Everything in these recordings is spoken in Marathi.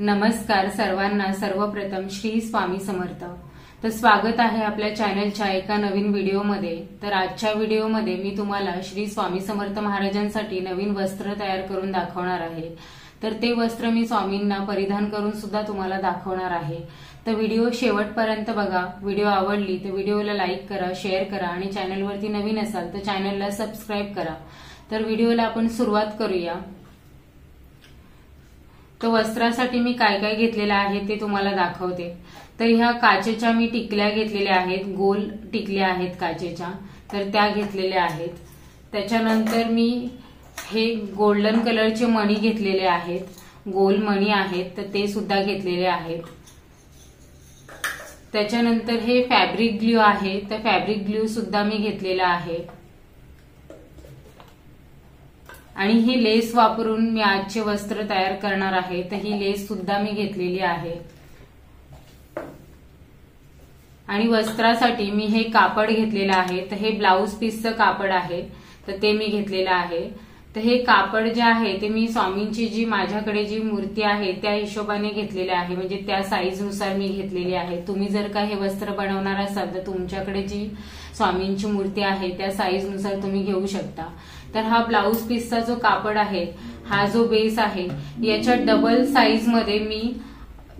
नमस्कार सर्वांना। सर्वप्रथम श्री स्वामी समर्थ। तर स्वागत आहे आपल्या चॅनलच्या एका नवीन व्हिडिओमध्ये। तर आजच्या व्हिडिओमध्ये मी तुम्हाला श्री स्वामी समर्थ महाराजांसाठी नवीन वस्त्र तयार करून दाखवणार आहे। तर ते वस्त्र मी स्वामींना परिधान करून सुद्धा तुम्हाला दाखवणार आहे। तर व्हिडिओ शेवटपर्यंत बघा। व्हिडिओ आवडली तर व्हिडिओला लाईक करा, शेअर करा आणि चॅनलवरती नवीन असाल तर चॅनलला सबस्क्राइब करा। तर व्हिडिओला आपण सुरुवात करूया। तर वस्त्रासाठी मी काय काय घेतलेलं आहे ते तुम्हाला दाखवते। तर ह्या काचेच्या मी टिकल्या घेतलेल्या आहेत, गोल टिकल्या आहेत काचेच्या, तर त्या घेतलेल्या आहेत। त्याच्यानंतर मी हे गोल्डन कलरचे मणी घेतलेले आहेत, गोल मणी आहेत, तर ते सुद्धा घेतलेले आहेत। त्याच्यानंतर हे फॅब्रिक ग्लू आहे, तर फॅब्रिक ग्लू सुद्धा मी घेतलेला आहे। आणि ही लेस वापरून मी आजचे वस्त्र तयार करणार आहे, तर ही लेस सुद्धा मी घेतलेली आहे। आणि वस्त्रासाठी मी हे कापड घेतलेलं आहे, तर हे ब्लाउज पीसचं कापड आहे, तर ते मी घेतलेलं आहे। तर हे कापड जे आहे ते मी स्वामींची जी माझ्याकडे जी मूर्ती आहे त्या हिशोबाने घेतलेले आहे, म्हणजे त्या साईज नुसार मी घेतलेली आहे। तुम्ही जर का हे वस्त्र बनवणार असाल तर तुमच्याकडे जी स्वामींची मूर्ती आहे त्या साईज नुसार तुम्ही घेऊ शकता। तर हा ब्लाउज पीसचा जो कापड आहे, हा जो बेस आहे, याच्या डबल साईज मध्ये मी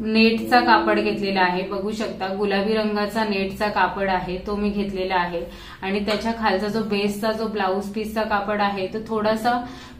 नेटचा कापड घेतलेला आहे। बघू शकता गुलाबी रंगाचा नेटचा कापड आहे, तो मी घेतलेला आहे। आणि त्याच्या खालचा जो बेसचा जो ब्लाउज पीसचा कापड आहे तो थोडासा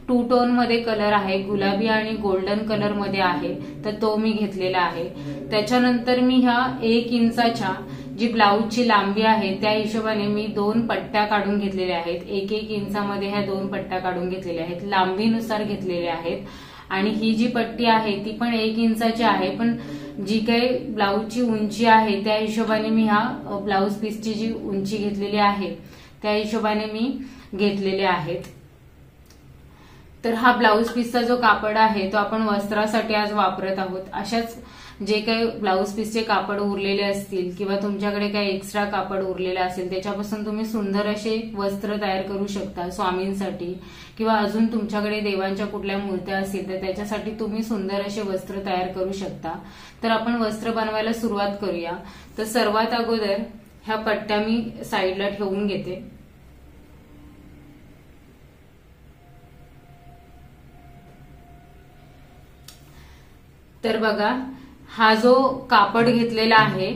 टू टोन मध्ये कलर आहे, गुलाबी आणि गोल्डन कलर मध्ये आहे, तर तो मी घेतलेला आहे। त्याच्यानंतर मी ह्या 1 इंचाच्या जी ब्लाउजची लांबी आहे त्या हिशोबाने मी 2 पट्ट्या काढून घेतलेल्या आहेत। 1-1 इंचामध्ये ह्या 2 पट्ट्या काढून घेतलेल्या आहेत, लांबीनुसार घेतलेल्या आहेत। आणि ही जी पट्टी आहे ती पण 1 इंचाची आहे, पण जी काही ब्लाउजची उंची आहे त्या हिशोबाने मी ह्या ब्लाउज पीसची जी उंची घेतलेली आहे त्या हिशोबाने मी घेतलेले आहेत। तर हा ब्लाउज पीसचा जो कापड आहे तो आपण वस्त्रासाठी आज वापरत आहोत। अशाच जे काही ब्लाउज पीसचे कापड उरलेले असतील किंवा तुमच्याकडे काही एक्स्ट्रा कापड उरलेलं असेल त्याच्यापासून तुम्ही सुंदर असे वस्त्र तयार करू शकता स्वामींसाठी, किंवा अजून तुमच्याकडे देवांच्या कुठल्या मूर्त्या असतील तर त्याच्यासाठी तुम्ही सुंदर असे वस्त्र तयार करू शकता। तर आपण वस्त्र बनवायला सुरुवात करूया। तर सर्वात अगोदर ह्या पट्ट्या मी साईडला ठेवून घेते। तर बघा, हा जो कापड घेतलेला आहे,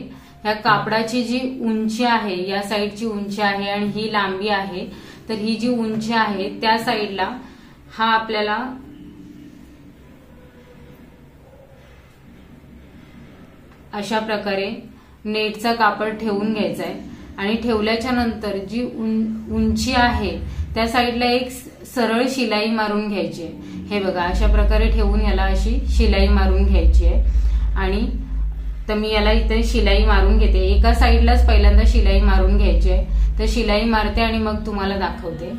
ह्या कापडाची जी उंची आहे, या साईडची उंची आहे आणि ही लांबी आहे, तर ही जी उंची आहे त्या साईडला हा आपल्याला अशा प्रकारे नेटचा कापड ठेवून घ्यायचा आहे। आणि ठेवल्याच्या नंतर जी उंची आहे त्या साईडला एक सरळ शिलाई मारून घ्यायची आहे। हे बघा, अशा प्रकारे ठेवून याला अशी शिलाई मारून घ्यायची आहे। आणि तर मी याला इथे शिलाई मारून घेते, एका साईडलाच पहिल्यांदा शिलाई मारून घ्यायची आहे। तर शिलाई मारते आणि मग तुम्हाला दाखवते।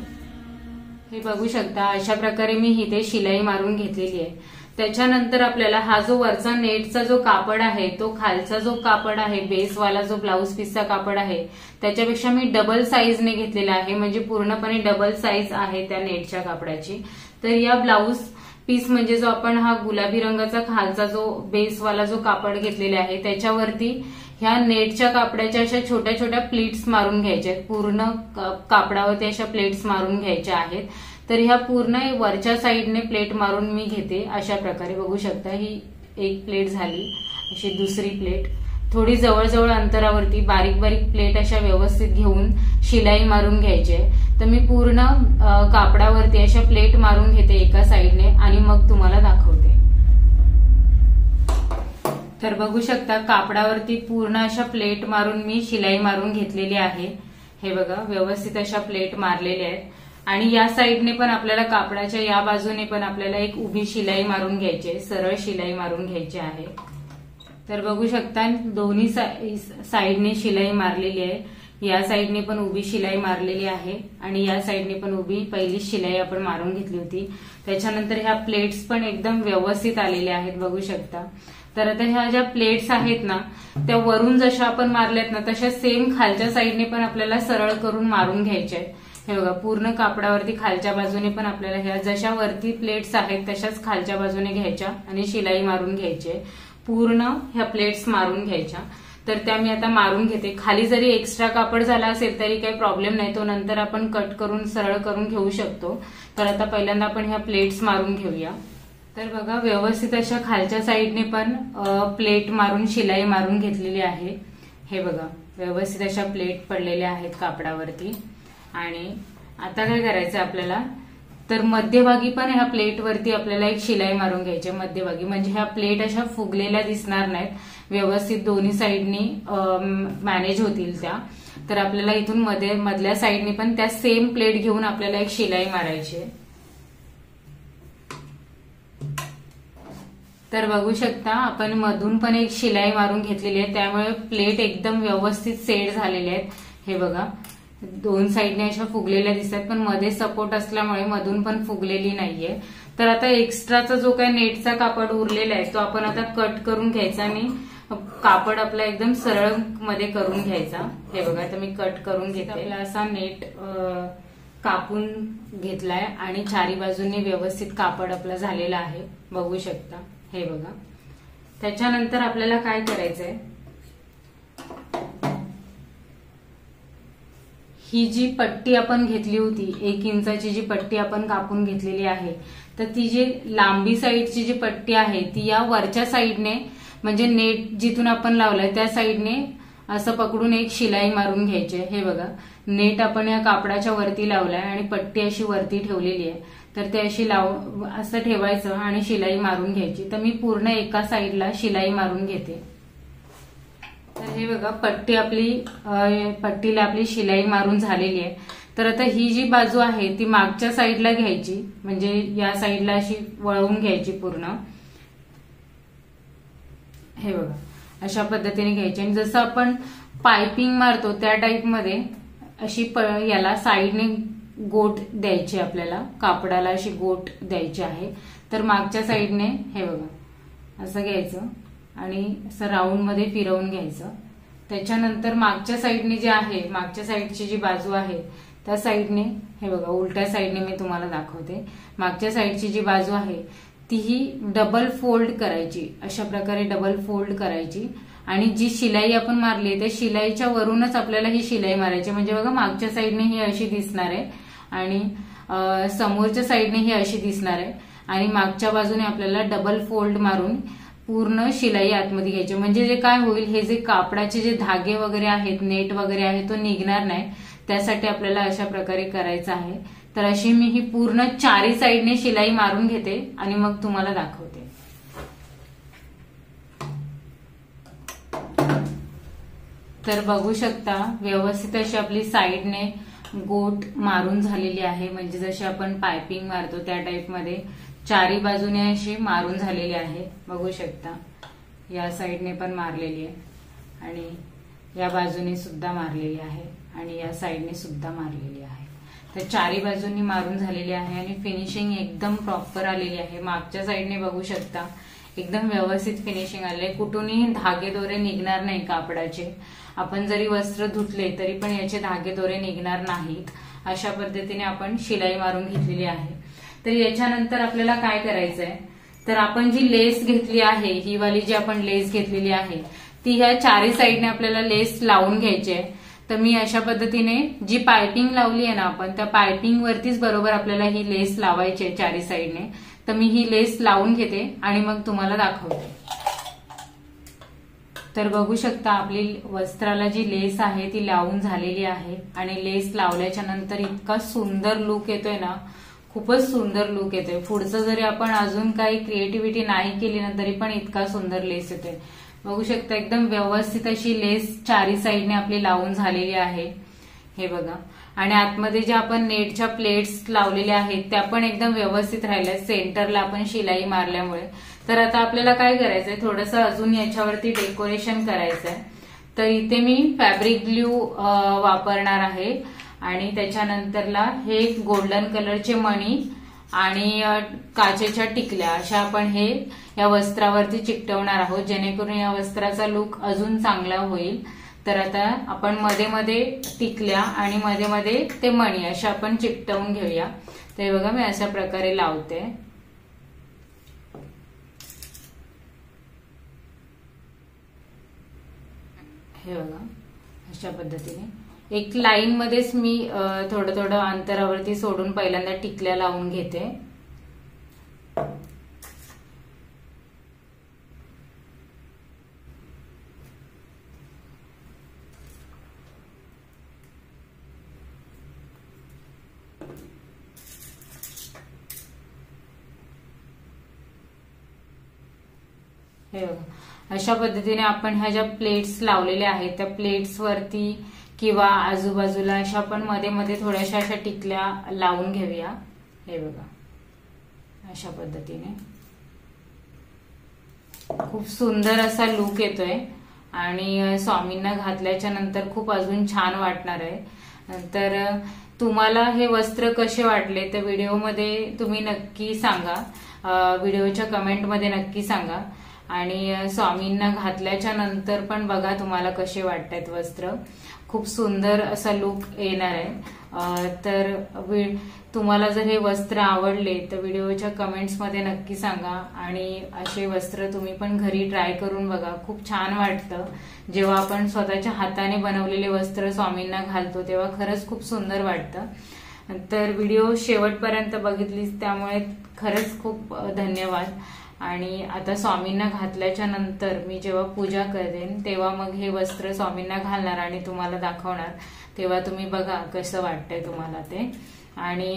हे बघू शकता, अशा प्रकारे मी इथे शिलाई मारून घेतलेली आहे। त्याच्यानंतर आपल्याला हा जो वरचा नेटचा जो कापड आहे, तो खालचा जो कापड आहे, बेसवाला जो ब्लाउज पीसचा कापड आहे, त्याच्यापेक्षा मी डबल साईजने घेतलेला आहे, म्हणजे पूर्णपणे डबल साईज आहे त्या नेटच्या कापडाची। तर या ब्लाउज पीस म्हणजे जो आपण हा गुलाबी रंगाचा खालचा जो बेसवाला जो कापड घेतलेला आहे त्याच्यावरती ह्या नेटच्या कापडाच्या अशा छोट्या छोट्या प्लेट्स मारून घ्यायच्या आहेत। पूर्ण कापडावरती अशा प्लेट्स मारून घ्यायच्या आहेत। तर ह्या पूर्ण वरच्या साईडने प्लेट मारून मी घेते। अशा प्रकारे बघू शकता, ही एक प्लेट झाली, अशी दुसरी प्लेट, थोडी जवळजवळ अंतरावरती बारीक बारीक प्लेट अशा व्यवस्थित घेऊन शिलाई मारून घ्यायची आहे। तर मी पूर्ण कापडावरती अशा प्लेट मारून घेते एका साईडने आणि मग तुम्हाला दाखवते। तर बघू शकता, कापडावरती पूर्ण अशा प्लेट मारून मी शिलाई मारून घेतलेली आहे। हे बघा, व्यवस्थित अशा प्लेट मारलेल्या आहेत। आणि या साईडने पण आपल्याला कापडाच्या या बाजूने पण आपल्याला एक उभी शिलाई मारून घ्यायची आहे, सरळ शिलाई मारून घ्यायची आहे। तर बघू शकता, दोन्ही साईडने शिलाई मारलेली आहे। या साईडने पण उभी शिलाई मारलेली आहे आणि या साईडने पण उभी पहिली शिलाई आपण मारून घेतली होती। त्याच्यानंतर ह्या प्लेट्स पण एकदम व्यवस्थित आलेल्या आहेत, बघू शकता। तर आता ह्या ज्या प्लेट्स आहेत ना, त्या वरून जशा आपण मारल्यात ना तशा सेम खालच्या साईडने पण आपल्याला सरळ करून मारून घ्यायच्या आहेत। हे बघा पूर्ण कापडावरती खालच्या बाजूने पण आपल्याला ह्या जशा वरती प्लेट्स आहेत तशाच खालच्या बाजूने घ्यायच्या आणि शिलाई मारून घ्यायची. पूर्ण ह्या प्लेट्स मारून घ्यायच्या. तर त्या मी आता मारून घेते. खाली जरी एक्स्ट्रा कापड झाला असेल तरी काही प्रॉब्लेम नाही, तो नंतर आपण कट करून सरळ करून घेऊ शकतो. तर आता पहिल्यांदा आपण ह्या प्लेट्स मारून घेऊया. तर बघा व्यवस्थित अशा खालच्या साईडने पण प्लेट मारून शिलाई मारून घेतलेली आहे. हे बघा व्यवस्थित अशा प्लेट पडलेल्या आहेत कापडावरती. आणि आता काय करायचं आपल्याला, तर मध्यभागी पण ह्या प्लेटवरती आपल्याला एक शिलाई मारून घ्यायची मध्यभागी, म्हणजे ह्या प्लेट अशा फुगलेल्या दिसणार नाहीत, व्यवस्थित दोन्ही साईडनी मॅनेज होतील त्या. तर आपल्याला इथून मधल्या साईडनी पण त्या सेम प्लेट घेऊन आपल्याला एक शिलाई मारायची आहे. तर बघू शकता आपण मधून पण एक शिलाई मारून घेतलेली आहे, त्यामुळे प्लेट एकदम व्यवस्थित सेट झालेले आहेत. हे बघा दोन साईडने अशा फुगलेल्या दिसतात, पण मध्ये सपोर्ट असल्यामुळे मधून पण फुगलेली नाहीये. तर आता एक्स्ट्राचा जो काही नेटचा कापड उरलेला आहे तो आपण आता कट करून घ्यायचा आणि कापड आपला एकदम सरळ मध्ये करून घ्यायचा. हे बघा आता मी कट करून घेते. आपला असा नेट कापून घेतलाय आणि चारी बाजूने व्यवस्थित कापड आपला झालेला आहे, बघू शकता. हे बघा त्याच्यानंतर आपल्याला काय करायचंय, ही जी पट्टी आपण घेतली होती 1 इंचाची जी पट्टी आपण कापून घेतलेली आहे, तर ती जी लांबी साईडची जी पट्टी आहे ती या वरच्या साईडने म्हणजे नेट जिथून आपण लावलाय त्या साईडने असं पकडून एक शिलाई मारून घ्यायची. हे बघा नेट आपण या कापडाच्या वरती लावलाय आणि पट्टी अशी वरती ठेवलेली आहे, तर ते अशी असं ठेवायचं आणि शिलाई मारून घ्यायची. तर मी पूर्ण एका साईडला शिलाई मारून घेते. तर हे बघा पट्टीला आपली शिलाई मारून झालेली आहे. तर आता ही जी बाजू आहे ती मागच्या साईडला घ्यायची, म्हणजे या साईडला अशी वळवून घ्यायची पूर्ण. हे बघा अशा पद्धतीने घ्यायची आणि जसं आपण पायपिंग मारतो त्या टाईपमध्ये अशी याला साईडने गोट द्यायची, आपल्याला कापडाला अशी गोट द्यायची आहे. तर मागच्या साईडने हे बघा असं घ्यायचं आणि असं राऊंड मध्ये फिरवून घ्यायचं. त्याच्यानंतर मागच्या साईडने जे आहे, मागच्या साईडची जी बाजू आहे त्या साईडने हे बघा उलट्या साईडने मी तुम्हाला दाखवते. मागच्या साईडची जी बाजू आहे तीही डबल फोल्ड करायची, अशा प्रकारे डबल फोल्ड करायची आणि जी शिलाई आपण मारली त्या शिलाईच्या वरूनच आपल्याला ही शिलाई मारायची. म्हणजे बघा मागच्या साईडने ही अशी दिसणार आहे आणि समोरच्या साईडने ही अशी दिसणार आहे आणि मागच्या बाजूने आपल्याला डबल फोल्ड मारून पूर्ण शिलाई आतमध्ये घ्यायची. म्हणजे जे काय होईल, हे जे कापडाचे जे धागे वगैरे आहेत, नेट वगैरे आहे तो निघणार नाही, त्यासाठी आपल्याला अशा प्रकारे करायचं आहे. तर अशी मी ही पूर्ण चारी साईडने शिलाई मारून घेते आणि मग तुम्हाला दाखवते. तर बघू शकता व्यवस्थित अशी आपली साईडने गोट मारून झालेली आहे, म्हणजे जशी आपण पायपिंग मारतो त्या टाईपमध्ये चारी बाजूने अशी मारून झालेली आहे. बघू शकता या साईडने पण मारलेली आहे आणि या बाजूने सुद्धा मारलेली आहे आणि या साईडने सुद्धा मारलेली आहे. तर चारी बाजूनी मारून झालेली आहे आणि फिनिशिंग एकदम प्रॉपर आलेली आहे. मागच्या साईडने बघू शकता एकदम व्यवस्थित फिनिशिंग आले, कुठूनही धागे दोरे निघणार नाही कापडाचे. आपण जरी वस्त्र धुतले तरी पण याचे धागे दोरे निघणार नाहीत. अशा पद्धतीने आपण शिलाई मारून घेतलेली आहे. तर याच्यानंतर आपल्याला काय करायचंय, तर आपण जी लेस घेतली आहे, ही वाली जी आपण लेस घेतलेली आहे ती ह्या चारी साईडने आपल्याला लेस लावून घ्यायची आहे. तर मी अशा पद्धतीने जी पायपिंग लावली आहे ना आपण, त्या पायपिंग वरतीच बरोबर आपल्याला ही लेस लावायची आहे चारी साईडने. तर मी ही लेस लावून घेते आणि मग तुम्हाला दाखवते. तर बघू शकता आपली वस्त्राला जी लेस आहे ती लावून झालेली आहे आणि लेस लावल्याच्या नंतर इतका सुंदर लुक येतोय ना, खूपच सुंदर लुक येतोय. पुढचं जरी आपण अजून काही क्रिएटिव्हिटी नाही केली ना तरी पण इतका सुंदर लेस येतोय. बघू शकता एकदम व्यवस्थित अशी लेस चारी साईडने आपली लावून झालेली आहे. हे बघा आणि आतमध्ये जे आपण नेटच्या प्लेट्स लावलेल्या आहेत त्या पण एकदम व्यवस्थित राहिल्या, सेंटरला आपण शिलाई मारल्यामुळे. तर आता आपल्याला काय करायचंय, थोडंसं अजून याच्यावरती डेकोरेशन करायचंय. तर इथे मी फॅब्रिक ग्लू वापरणार आहे आणि त्याच्यानंतरला हे गोल्डन कलरचे मणी आणि काचेच्या टिकल्या अशा आपण हे या वस्त्रावरती चिकटवणार आहोत, जेणेकरून या वस्त्राचा लुक अजून चांगला होईल. तर आता आपण मध्ये मध्ये टिकल्या आणि मध्ये मध्ये ते मणी अशा आपण चिकटवून घेऊया। ते बघा मी अशा प्रकारे लावते। हे बघा अशा पद्धतीने एक लाईन मध्येच मी थोडं थोडं अंतरावरती सोडून पहिल्यांदा टिकल्या लावून घेते। हे बघा अशा पद्धतीने आपण ह्या ज्या प्लेट्स लावलेल्या आहेत त्या प्लेट्स वरती किंवा आजूबाजूला अशा आपण मध्ये मध्ये थोड्याशा अशा टिकल्या लावून घेऊया। हे बघा अशा पद्धतीने खूप सुंदर असा लुक येतोय आणि स्वामींना घातल्याच्या नंतर खूप अजून छान वाटणार आहे। तर तुम्हाला हे वस्त्र कसे वाटले तर व्हिडिओमध्ये तुम्ही नक्की सांगा, व्हिडिओच्या कमेंटमध्ये नक्की सांगा। आणि स्वामींना घातल्याच्या नंतर पण बघा तुम्हाला कसे वाटतात वस्त्र, खूप सुंदर असा लुक येणार आहे। तर तुम्हाला जर हे वस्त्र आवडले तर व्हिडिओच्या कमेंट्समध्ये नक्की सांगा आणि असे वस्त्र तुम्ही पण घरी ट्राय करून बघा, खूप छान वाटतं। जेव्हा आपण स्वतःच्या हाताने बनवलेले वस्त्र स्वामींना घालतो तेव्हा खरंच खूप सुंदर वाटतं। तर व्हिडिओ शेवटपर्यंत बघितलीस त्यामुळे खरंच खूप धन्यवाद। आणि आता स्वामींना घातल्याच्या नंतर मी जेव्हा पूजा करेन तेव्हा मग हे वस्त्र स्वामींना घालणार आणि तुम्हाला दाखवणार, तेव्हा तुम्ही बघा कसं वाटतंय तुम्हाला ते। आणि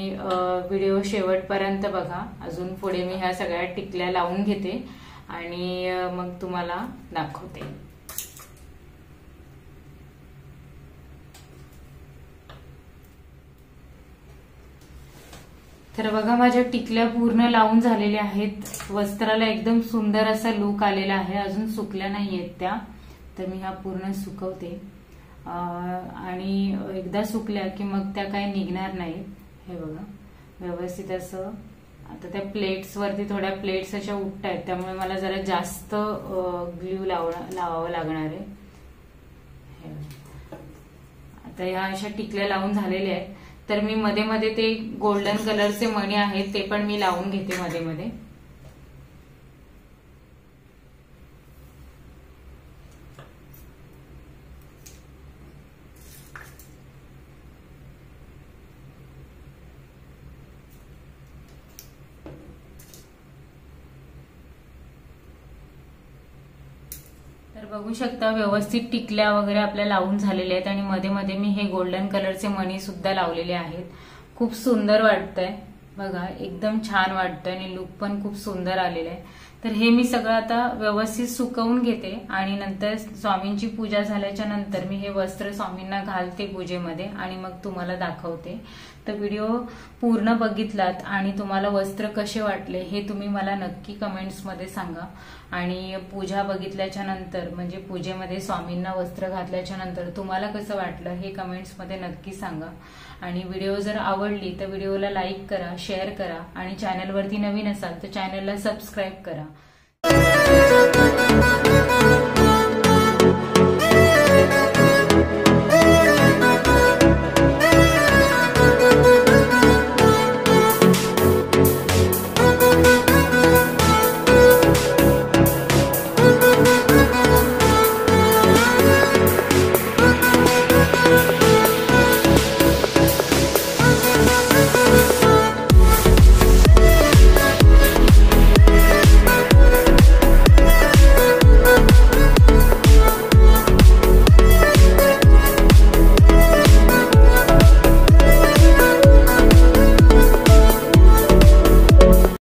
व्हिडिओ शेवटपर्यंत बघा, अजून पुढे मी ह्या सगळ्या टिकल्या लावून घेते आणि मग तुम्हाला दाखवते। तर बघा माझ्या टिकल्या पूर्ण लावून झालेल्या आहेत, वस्त्राला एकदम सुंदर असा लुक आलेला आहे। अजून सुकल्या नाहीयेत त्या, तर मी ह्या पूर्ण सुकवते आणि एकदा सुकल्या की मग त्या काही निघणार नाहीत। हे बघा व्यवस्थित असं आता त्या प्लेट्स वरती थोड्या प्लेट्स अशा उठतायत त्यामुळे मला जरा जास्त ग्लू लावावं लागणार आहे। आता ह्या अशा टिकल्या लावून झालेल्या आहेत, तर मी मध्ये मध्ये ते गोल्डन कलरचे मणी आहेत ते पण मी लावून घेते मध्ये मध्ये। तर बघू शकता व्यवस्थित टिकल्या वगैरे आपल्या लावून झालेल्या आहेत आणि मध्ये मध्ये मी हे गोल्डन कलरचे मणी सुद्धा लावलेले आहेत। खूप सुंदर वाटतंय बघा, एकदम छान वाटतंय आणि लुक पण खूप सुंदर आलेला आहे। तर हे मी सगळं आता व्यवस्थित सुकवून घेते आणि नंतर स्वामींची पूजा झाल्याच्या नंतर मी हे वस्त्र स्वामींना घालते पूजेमध्ये आणि मग तुम्हाला दाखवते। तर व्हिडिओ पूर्ण बघितलात आणि तुम्हाला वस्त्र कसे वाटले हे तुम्ही मला नक्की कमेंट्समध्ये सांगा। आणि पूजा बघितल्याच्या नंतर म्हणजे पूजेमध्ये स्वामींना वस्त्र घातल्याच्या नंतर तुम्हाला कसं वाटलं हे कमेंट्समध्ये नक्की सांगा। आणि व्हिडिओ जर आवडली तर व्हिडिओला लाईक करा, शेअर करा आणि चॅनलवरती नवीन असाल तर चॅनलला सबस्क्राईब करा।